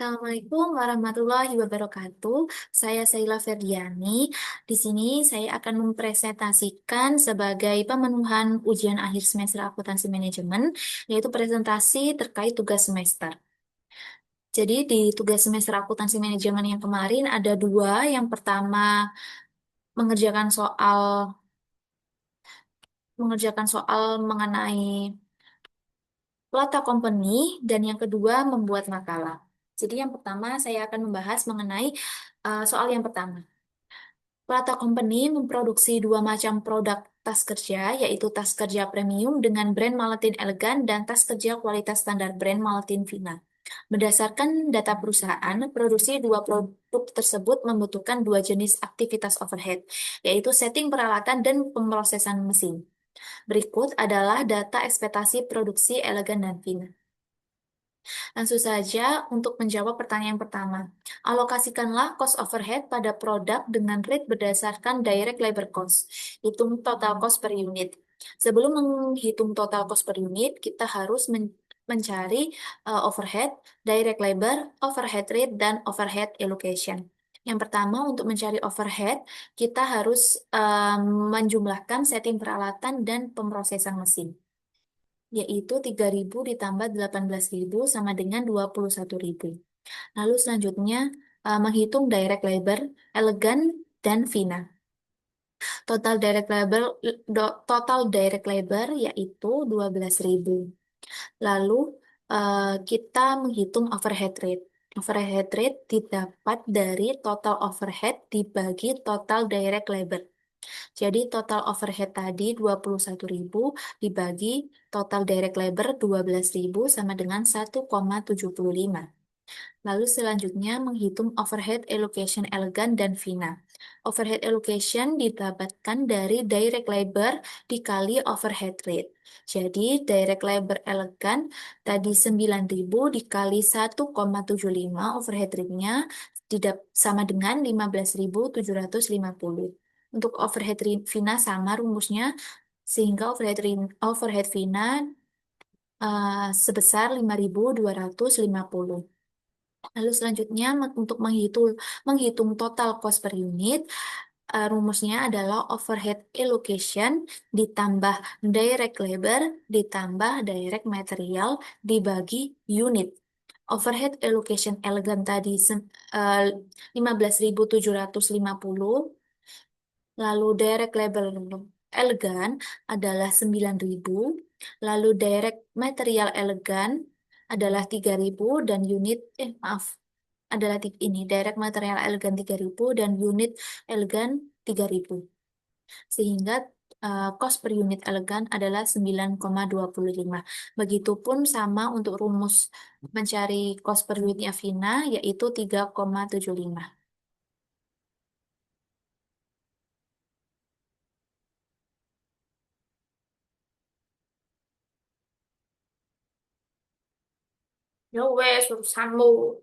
Assalamualaikum warahmatullahi wabarakatuh. Saya Saila Ferdiani. Di sini saya akan mempresentasikan sebagai pemenuhan ujian akhir semester akuntansi manajemen, yaitu presentasi terkait tugas semester. Jadi di tugas semester akuntansi manajemen yang kemarin ada dua. Yang pertama mengerjakan soal mengenai Plata Company dan yang kedua membuat makalah. Jadi yang pertama saya akan membahas mengenai soal yang pertama. Plata Company memproduksi dua macam produk tas kerja, yaitu tas kerja premium dengan brand Malatin Elegan dan tas kerja kualitas standar brand Malatin Vina. Berdasarkan data perusahaan, produksi dua produk tersebut membutuhkan dua jenis aktivitas overhead, yaitu setting peralatan dan pemrosesan mesin. Berikut adalah data ekspektasi produksi Elegan dan Vina. Langsung saja untuk menjawab pertanyaan pertama. Alokasikanlah cost overhead pada produk dengan rate berdasarkan direct labor cost. Hitung total cost per unit. Sebelum menghitung total cost per unit, kita harus mencari overhead, direct labor, overhead rate, dan overhead allocation. Yang pertama, untuk mencari overhead, kita harus menjumlahkan setting peralatan dan pemrosesan mesin, yaitu 3.000 ditambah 18.000 sama dengan 21.000. Lalu selanjutnya menghitung direct labor, elegan, dan Vina. Total direct labor yaitu 12.000. Lalu kita menghitung overhead rate. Overhead rate didapat dari total overhead dibagi total direct labor. Jadi total overhead tadi 21.000 dibagi total direct labor 12.000 sama dengan 1,75. Lalu selanjutnya menghitung overhead allocation elegan dan Vina. Overhead allocation didapatkan dari direct labor dikali overhead rate. Jadi direct labor elegan tadi 9.000 dikali 1,75 overhead rate-nya sama dengan 15.750. Untuk overhead Vina sama rumusnya, sehingga overhead Vina sebesar 5.250. Lalu selanjutnya untuk menghitung total cost per unit, rumusnya adalah overhead allocation ditambah direct labor ditambah direct material dibagi unit. Overhead allocation elegan tadi 15.750. Lalu direct labor elegan adalah 9.000. Lalu direct material elegan adalah 3.000 dan ini direct material elegan 3.000 dan unit elegan 3.000. Sehingga cost per unit elegan adalah 9,25. Begitupun sama untuk rumus mencari cost per unitnya Vina, yaitu 3,75. Ya wes, urusanmu.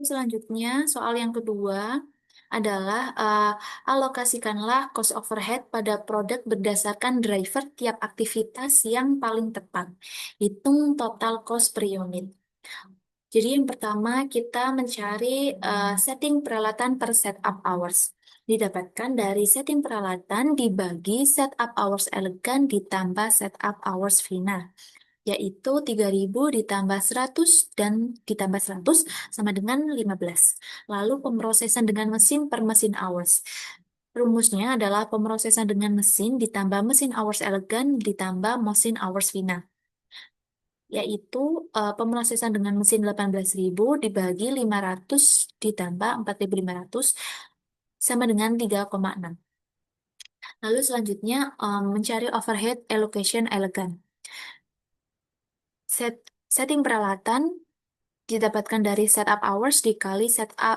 Selanjutnya, soal yang kedua adalah alokasikanlah cost overhead pada produk berdasarkan driver tiap aktivitas yang paling tepat. Hitung total cost per unit. Jadi yang pertama kita mencari setting peralatan per setup hours. Didapatkan dari setting peralatan dibagi setup hours elegan ditambah setup hours fina, yaitu 3.000 ditambah 100 dan ditambah 100 sama dengan 15. Lalu pemrosesan dengan mesin per mesin hours. Rumusnya adalah pemrosesan dengan mesin ditambah mesin hours elegan ditambah mesin hours fina, yaitu pemrosesan dengan mesin 18.000 dibagi 500 ditambah 4.500 sama dengan 3,6. Lalu selanjutnya mencari overhead allocation elegan. Setting peralatan didapatkan dari setup hours dikali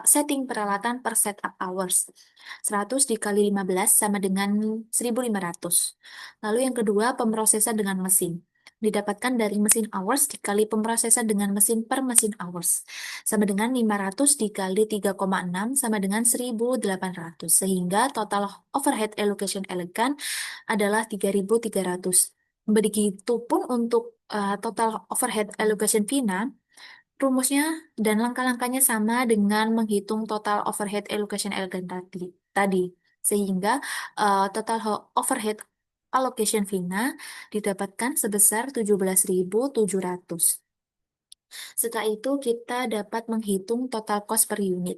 setting peralatan per setup hours. 100 dikali 15 sama dengan 1.500. Lalu yang kedua, pemrosesan dengan mesin. Didapatkan dari mesin hours dikali pemrosesan dengan mesin per mesin hours. Sama dengan 500 dikali 3,6 sama dengan 1.800. Sehingga total overhead allocation elegan adalah 3.300. Begitupun untuk total overhead allocation fina. Rumusnya dan langkah-langkahnya sama dengan menghitung total overhead allocation elegan tadi. Sehingga total overhead allocation FINA didapatkan sebesar 17.700. Setelah itu kita dapat menghitung total cost per unit.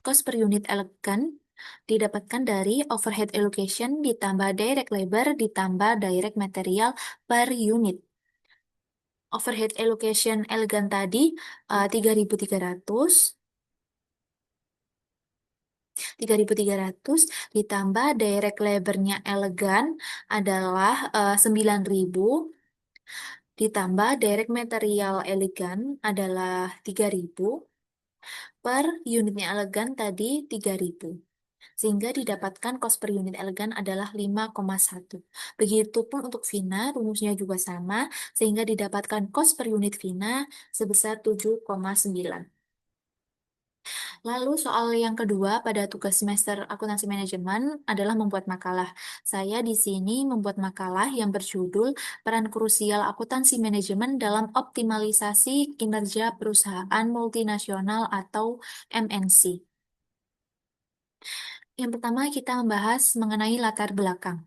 Cost per unit elegan didapatkan dari overhead allocation ditambah direct labor ditambah direct material per unit. Overhead allocation elegan tadi 3.300, 3.300 ditambah direct labor-nya elegan adalah 9.000 ditambah direct material elegan adalah 3.000 per unitnya elegan tadi 3.000. Sehingga didapatkan cost per unit elegan adalah 5,1. Begitupun untuk Vina, rumusnya juga sama, sehingga didapatkan cost per unit Vina sebesar 7,9. Lalu soal yang kedua pada tugas semester akuntansi manajemen adalah membuat makalah. Saya di sini membuat makalah yang berjudul Peran Krusial Akuntansi Manajemen dalam Optimalisasi Kinerja Perusahaan Multinasional atau MNC. Yang pertama kita membahas mengenai latar belakang.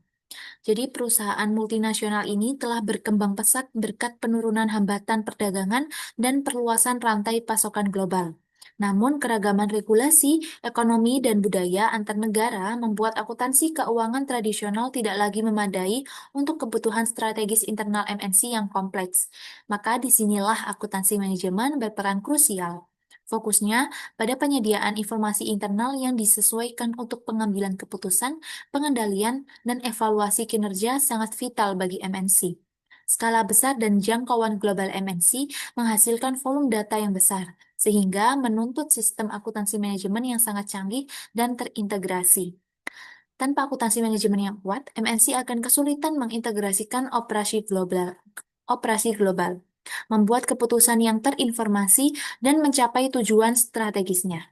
Jadi perusahaan multinasional ini telah berkembang pesat berkat penurunan hambatan perdagangan dan perluasan rantai pasokan global. Namun keragaman regulasi, ekonomi, dan budaya antar negara membuat akuntansi keuangan tradisional tidak lagi memadai untuk kebutuhan strategis internal MNC yang kompleks. Maka disinilah akuntansi manajemen berperan krusial. Fokusnya pada penyediaan informasi internal yang disesuaikan untuk pengambilan keputusan, pengendalian, dan evaluasi kinerja sangat vital bagi MNC. Skala besar dan jangkauan global MNC menghasilkan volume data yang besar, sehingga menuntut sistem akuntansi manajemen yang sangat canggih dan terintegrasi. Tanpa akuntansi manajemen yang kuat, MNC akan kesulitan mengintegrasikan operasi global, membuat keputusan yang terinformasi, dan mencapai tujuan strategisnya.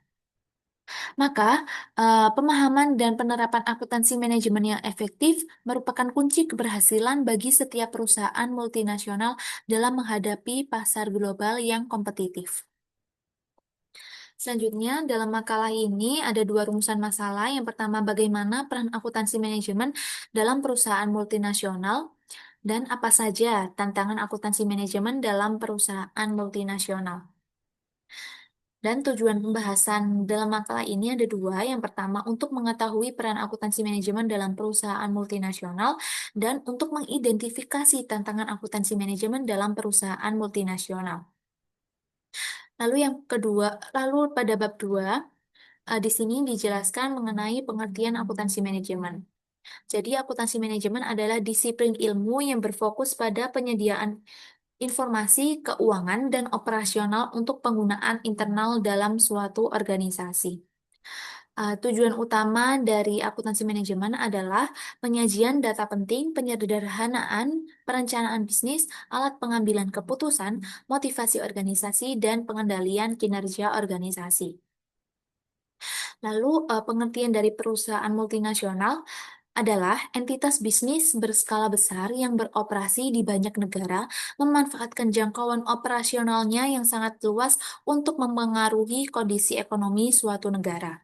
Maka, pemahaman dan penerapan akuntansi manajemen yang efektif merupakan kunci keberhasilan bagi setiap perusahaan multinasional dalam menghadapi pasar global yang kompetitif. Selanjutnya, dalam makalah ini ada dua rumusan masalah. Yang pertama, bagaimana peran akuntansi manajemen dalam perusahaan multinasional, dan apa saja tantangan akuntansi manajemen dalam perusahaan multinasional. Dan tujuan pembahasan dalam makalah ini ada dua. Yang pertama, untuk mengetahui peran akuntansi manajemen dalam perusahaan multinasional dan untuk mengidentifikasi tantangan akuntansi manajemen dalam perusahaan multinasional. Lalu yang kedua, lalu pada bab 2, di sini dijelaskan mengenai pengertian akuntansi manajemen. Jadi, akuntansi manajemen adalah disiplin ilmu yang berfokus pada penyediaan informasi keuangan dan operasional untuk penggunaan internal dalam suatu organisasi. Tujuan utama dari akuntansi manajemen adalah penyajian data penting, penyederhanaan, perencanaan bisnis, alat pengambilan keputusan, motivasi organisasi, dan pengendalian kinerja organisasi. Lalu, pengertian dari perusahaan multinasional adalah entitas bisnis berskala besar yang beroperasi di banyak negara, memanfaatkan jangkauan operasionalnya yang sangat luas untuk mempengaruhi kondisi ekonomi suatu negara.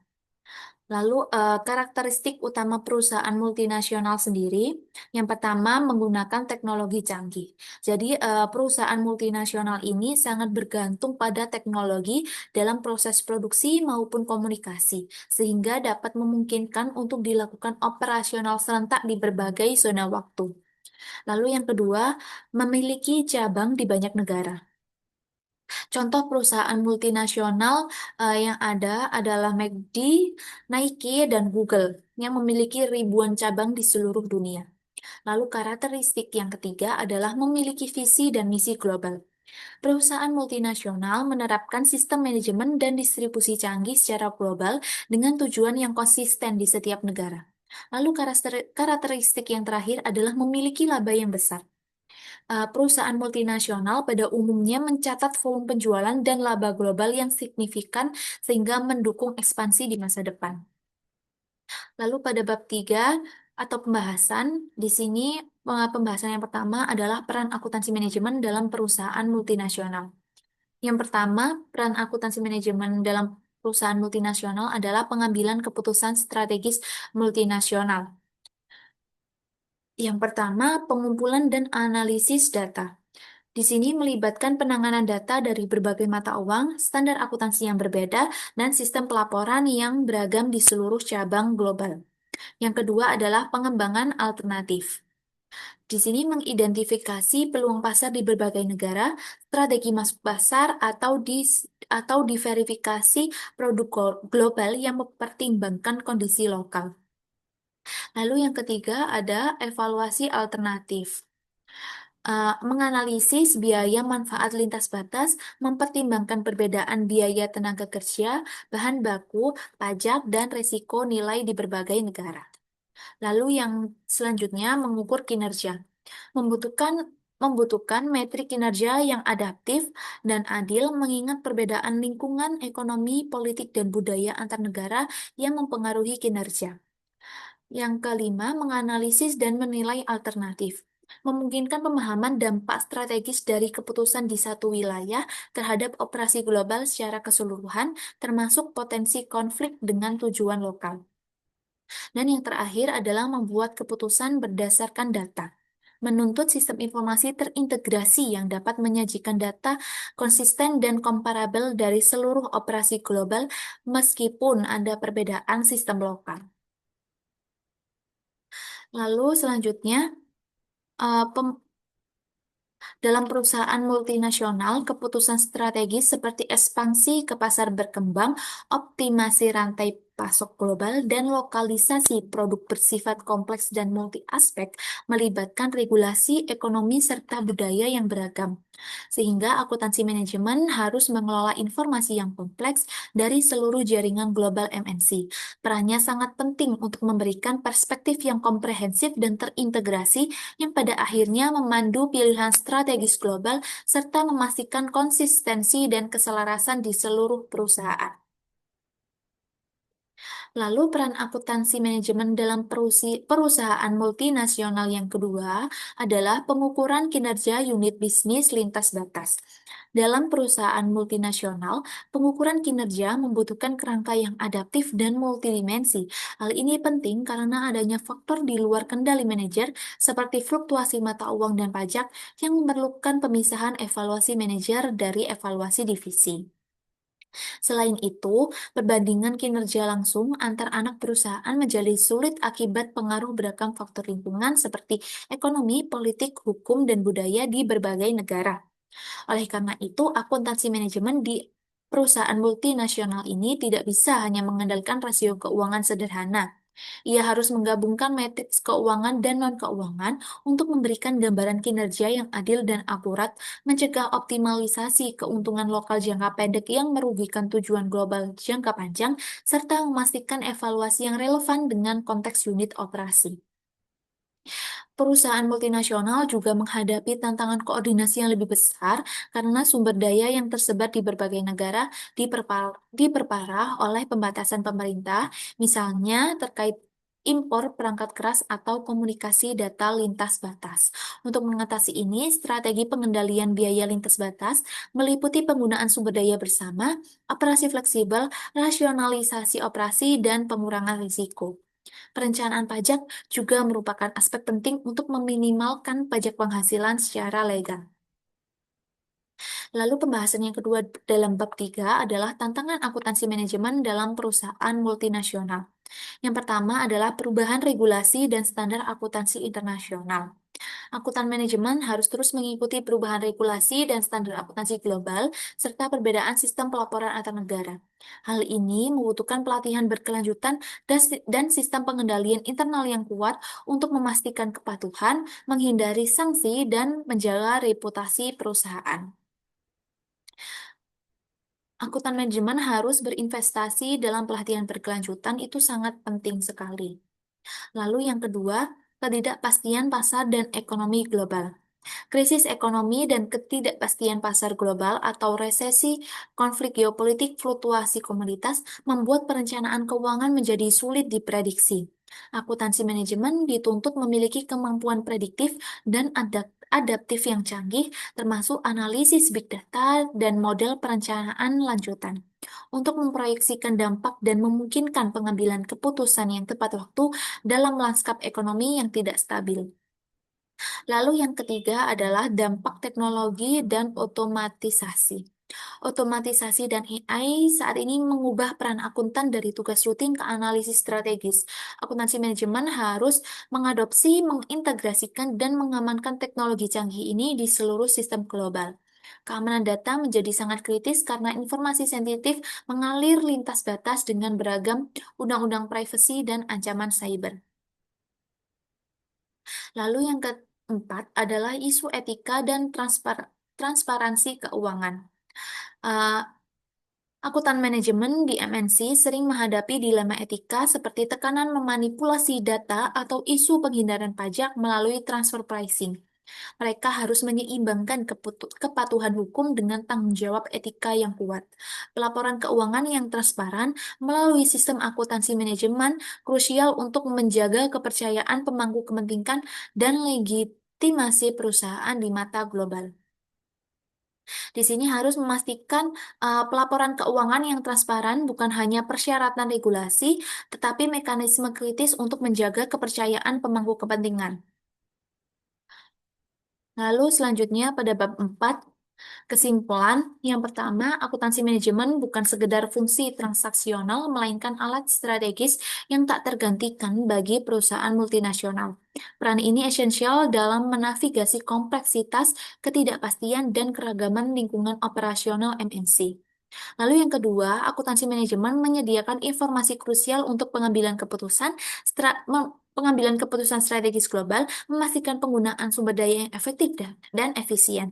Lalu, karakteristik utama perusahaan multinasional sendiri, yang pertama menggunakan teknologi canggih. Jadi, perusahaan multinasional ini sangat bergantung pada teknologi dalam proses produksi maupun komunikasi, sehingga dapat memungkinkan untuk dilakukan operasional serentak di berbagai zona waktu. Lalu, yang kedua, memiliki cabang di banyak negara. Contoh perusahaan multinasional yang ada adalah McD, Nike, dan Google yang memiliki ribuan cabang di seluruh dunia. Lalu karakteristik yang ketiga adalah memiliki visi dan misi global. Perusahaan multinasional menerapkan sistem manajemen dan distribusi canggih secara global dengan tujuan yang konsisten di setiap negara. Lalu karakteristik yang terakhir adalah memiliki laba yang besar. Perusahaan multinasional pada umumnya mencatat volume penjualan dan laba global yang signifikan sehingga mendukung ekspansi di masa depan. Lalu pada bab 3 atau pembahasan, di sini pembahasan yang pertama adalah peran akuntansi manajemen dalam perusahaan multinasional. Yang pertama, peran akuntansi manajemen dalam perusahaan multinasional adalah pengambilan keputusan strategis multinasional. Yang pertama, pengumpulan dan analisis data. Di sini melibatkan penanganan data dari berbagai mata uang, standar akuntansi yang berbeda, dan sistem pelaporan yang beragam di seluruh cabang global. Yang kedua adalah pengembangan alternatif. Di sini mengidentifikasi peluang pasar di berbagai negara, strategi masuk pasar, atau diverifikasi produk global yang mempertimbangkan kondisi lokal. Lalu yang ketiga ada evaluasi alternatif. Menganalisis biaya manfaat lintas batas, mempertimbangkan perbedaan biaya tenaga kerja, bahan baku, pajak, dan risiko nilai di berbagai negara. Lalu yang selanjutnya mengukur kinerja. Membutuhkan membutuhkan metrik kinerja yang adaptif dan adil mengingat perbedaan lingkungan, ekonomi, politik, dan budaya antar negara yang mempengaruhi kinerja. Yang kelima, menganalisis dan menilai alternatif. Memungkinkan pemahaman dampak strategis dari keputusan di satu wilayah terhadap operasi global secara keseluruhan, termasuk potensi konflik dengan tujuan lokal. Dan yang terakhir adalah membuat keputusan berdasarkan data. Menuntut sistem informasi terintegrasi yang dapat menyajikan data konsisten dan komparabel dari seluruh operasi global meskipun ada perbedaan sistem lokal. Lalu selanjutnya, eh, pem- dalam perusahaan multinasional, keputusan strategis seperti ekspansi ke pasar berkembang, optimasi rantai pasok global, dan lokalisasi produk bersifat kompleks dan multi-aspek melibatkan regulasi, ekonomi, serta budaya yang beragam. Sehingga akuntansi manajemen harus mengelola informasi yang kompleks dari seluruh jaringan global MNC. Perannya sangat penting untuk memberikan perspektif yang komprehensif dan terintegrasi yang pada akhirnya memandu pilihan strategis global serta memastikan konsistensi dan keselarasan di seluruh perusahaan. Lalu peran akuntansi manajemen dalam perusahaan multinasional yang kedua adalah pengukuran kinerja unit bisnis lintas batas. Dalam perusahaan multinasional, pengukuran kinerja membutuhkan kerangka yang adaptif dan multidimensi. Hal ini penting karena adanya faktor di luar kendali manajer seperti fluktuasi mata uang dan pajak yang memerlukan pemisahan evaluasi manajer dari evaluasi divisi. Selain itu, perbandingan kinerja langsung antar anak perusahaan menjadi sulit akibat pengaruh beragam faktor lingkungan seperti ekonomi, politik, hukum, dan budaya di berbagai negara. Oleh karena itu, akuntansi manajemen di perusahaan multinasional ini tidak bisa hanya mengandalkan rasio keuangan sederhana. Ia harus menggabungkan matriks keuangan dan non-keuangan untuk memberikan gambaran kinerja yang adil dan akurat, mencegah optimalisasi keuntungan lokal jangka pendek yang merugikan tujuan global jangka panjang, serta memastikan evaluasi yang relevan dengan konteks unit operasi. Perusahaan multinasional juga menghadapi tantangan koordinasi yang lebih besar karena sumber daya yang tersebar di berbagai negara diperparah oleh pembatasan pemerintah, misalnya terkait impor perangkat keras atau komunikasi data lintas batas. Untuk mengatasi ini, strategi pengendalian biaya lintas batas meliputi penggunaan sumber daya bersama, operasi fleksibel, rasionalisasi operasi, dan pengurangan risiko. Perencanaan pajak juga merupakan aspek penting untuk meminimalkan pajak penghasilan secara legal. Lalu pembahasan yang kedua dalam bab 3 adalah tantangan akuntansi manajemen dalam perusahaan multinasional. Yang pertama adalah perubahan regulasi dan standar akuntansi internasional. Akuntan manajemen harus terus mengikuti perubahan regulasi dan standar akuntansi global, serta perbedaan sistem pelaporan antar negara. Hal ini membutuhkan pelatihan berkelanjutan dan sistem pengendalian internal yang kuat untuk memastikan kepatuhan, menghindari sanksi, dan menjaga reputasi perusahaan. Akuntan manajemen harus berinvestasi dalam pelatihan berkelanjutan, itu sangat penting sekali. Lalu yang kedua, ketidakpastian pasar dan ekonomi global. Krisis ekonomi dan ketidakpastian pasar global atau resesi, konflik geopolitik, fluktuasi komoditas membuat perencanaan keuangan menjadi sulit diprediksi. Akuntansi manajemen dituntut memiliki kemampuan prediktif dan adaptif yang canggih, termasuk analisis big data dan model perencanaan lanjutan, untuk memproyeksikan dampak dan memungkinkan pengambilan keputusan yang tepat waktu dalam lanskap ekonomi yang tidak stabil. Lalu yang ketiga adalah dampak teknologi dan otomatisasi. Otomatisasi dan AI saat ini mengubah peran akuntan dari tugas rutin ke analisis strategis. Akuntansi manajemen harus mengadopsi, mengintegrasikan, dan mengamankan teknologi canggih ini di seluruh sistem global. Keamanan data menjadi sangat kritis karena informasi sensitif mengalir lintas batas dengan beragam undang-undang privasi dan ancaman cyber. Lalu yang keempat adalah isu etika dan transparansi keuangan. Uh, Akuntan manajemen di MNC sering menghadapi dilema etika seperti tekanan memanipulasi data atau isu penghindaran pajak melalui transfer pricing. Mereka harus menyeimbangkan kepatuhan hukum dengan tanggung jawab etika yang kuat. Pelaporan keuangan yang transparan melalui sistem akuntansi manajemen krusial untuk menjaga kepercayaan pemangku kepentingan dan legitimasi perusahaan di mata global. Di sini harus memastikan pelaporan keuangan yang transparan bukan hanya persyaratan regulasi, tetapi mekanisme kritis untuk menjaga kepercayaan pemangku kepentingan. Lalu selanjutnya pada bab 4, kesimpulan yang pertama, akuntansi manajemen bukan sekedar fungsi transaksional, melainkan alat strategis yang tak tergantikan bagi perusahaan multinasional. Peran ini esensial dalam menavigasi kompleksitas, ketidakpastian, dan keragaman lingkungan operasional MNC. Lalu yang kedua, akuntansi manajemen menyediakan informasi krusial untuk pengambilan keputusan strategis global, memastikan penggunaan sumber daya yang efektif dan efisien.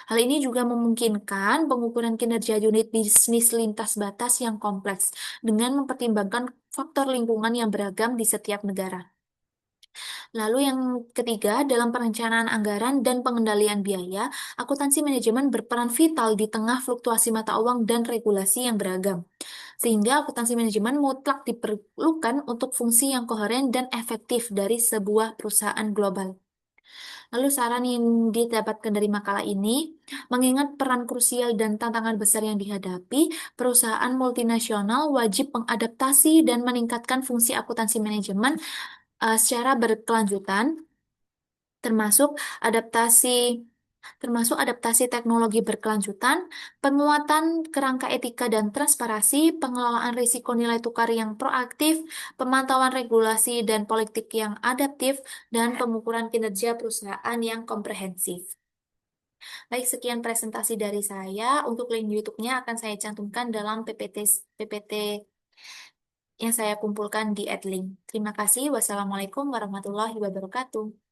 Hal ini juga memungkinkan pengukuran kinerja unit bisnis lintas batas yang kompleks dengan mempertimbangkan faktor lingkungan yang beragam di setiap negara. Lalu yang ketiga, dalam perencanaan anggaran dan pengendalian biaya, akuntansi manajemen berperan vital di tengah fluktuasi mata uang dan regulasi yang beragam. Sehingga akuntansi manajemen mutlak diperlukan untuk fungsi yang koheren dan efektif dari sebuah perusahaan global. Lalu saran yang didapatkan dari makalah ini, mengingat peran krusial dan tantangan besar yang dihadapi, perusahaan multinasional wajib mengadaptasi dan meningkatkan fungsi akuntansi manajemen secara berkelanjutan, termasuk adaptasi adaptasi teknologi berkelanjutan, penguatan kerangka etika dan transparansi, pengelolaan risiko nilai tukar yang proaktif, pemantauan regulasi dan politik yang adaptif, dan pengukuran kinerja perusahaan yang komprehensif. Baik, sekian presentasi dari saya. Untuk link YouTube-nya akan saya cantumkan dalam PPT yang saya kumpulkan di Adlink. Terima kasih. Wassalamualaikum warahmatullahi wabarakatuh.